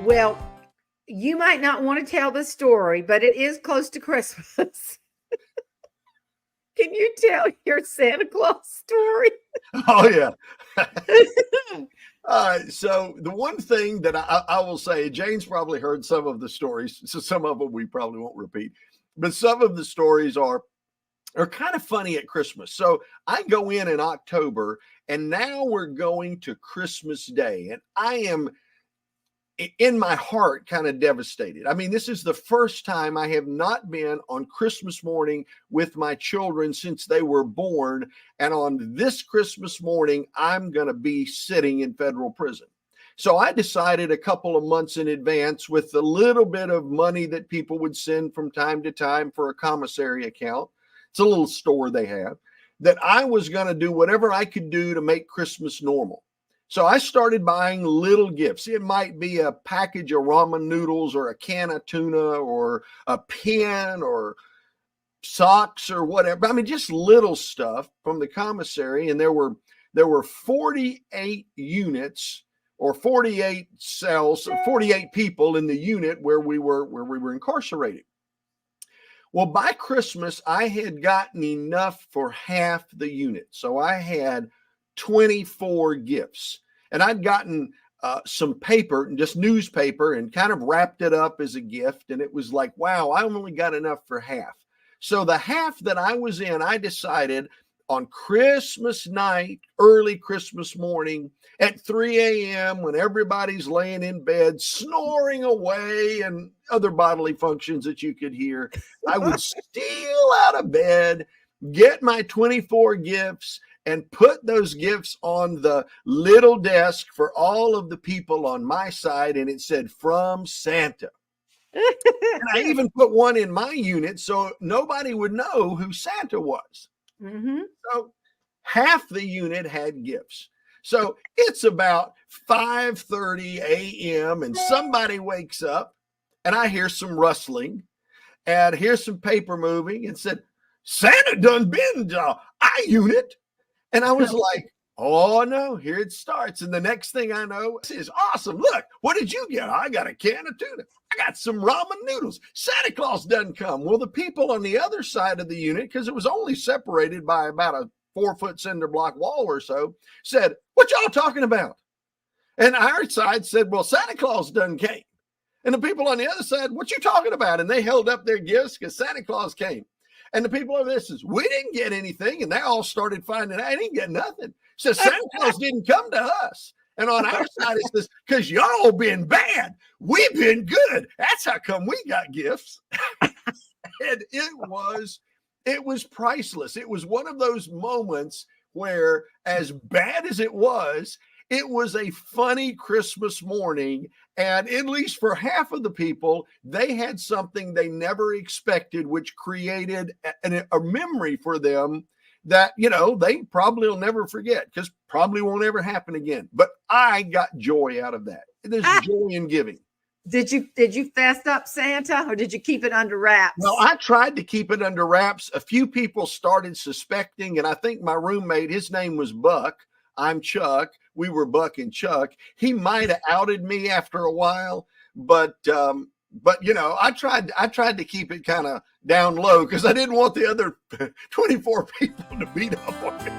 Well, you might not want to tell the story, but it is close to Christmas. Can you tell your Santa Claus story? Oh, yeah. All right. So the one thing that I will say, Jane's probably heard some of the stories. So some of them we probably won't repeat. But some of the stories are kind of funny at Christmas. So I go in October, and now we're going to Christmas Day. And I am in my heart kind of devastated. I mean, this is the first time I have not been on Christmas morning with my children since they were born. And on this Christmas morning, I'm going to be sitting in federal prison. So I decided a couple of months in advance, with the little bit of money that people would send from time to time for a commissary account, it's a little store they have, that I was going to do whatever I could do to make Christmas normal. So I started buying little gifts. It might be a package of ramen noodles or a can of tuna or a pen or socks or whatever. I mean, just little stuff from the commissary. And there were 48 units or 48 cells, 48 people in the unit where we were incarcerated. Well, by Christmas, I had gotten enough for half the unit. So I had 24 gifts, and I'd gotten some paper, just newspaper, and kind of wrapped it up as a gift. And it was like, wow, I only got enough for half. So the half that I was in, I decided on Christmas night, early Christmas morning at 3 a.m. when everybody's laying in bed, snoring away and other bodily functions that you could hear, I would steal out of bed, get my 24 gifts, and put those gifts on the little desk for all of the people on my side. And it said, "From Santa." And I even put one in my unit so nobody would know who Santa was. Mm-hmm. So half the unit had gifts. So it's about 5:30 a.m. and somebody wakes up, and I hear some rustling and hear some paper moving, and said, "Santa done been to our unit." And I was like, oh no, here it starts. And the next thing I know, this is awesome. Look, what did you get? I got a can of tuna. I got some ramen noodles. Santa Claus doesn't come. Well, the people on the other side of the unit, because it was only separated by about a 4-foot cinder block wall or so, said, "What y'all talking about?" And our side said, "Well, Santa Claus doesn't came." And the people on the other side, "What you talking about?" And they held up their gifts because Santa Claus came. And the people over there says, "We didn't get anything." And they all started finding out, "I didn't get nothing." Says, "Santa Claus didn't come to us." And on our side, it says, "Because y'all been bad. We've been good. That's how come we got gifts." And it was priceless. It was one of those moments where, as bad as it was a funny Christmas morning. And at least for half of the people, they had something they never expected, which created a memory for them that, they probably will never forget, because probably won't ever happen again. But I got joy out of that. There's joy in giving. Did you fess up Santa, or did you keep it under wraps? Well, I tried to keep it under wraps. A few people started suspecting, and I think my roommate, his name was Buck. I'm Chuck. We were Buck and Chuck. He might have outed me after a while, but I tried to keep it kind of down low because I didn't want the other 24 people to beat up on me.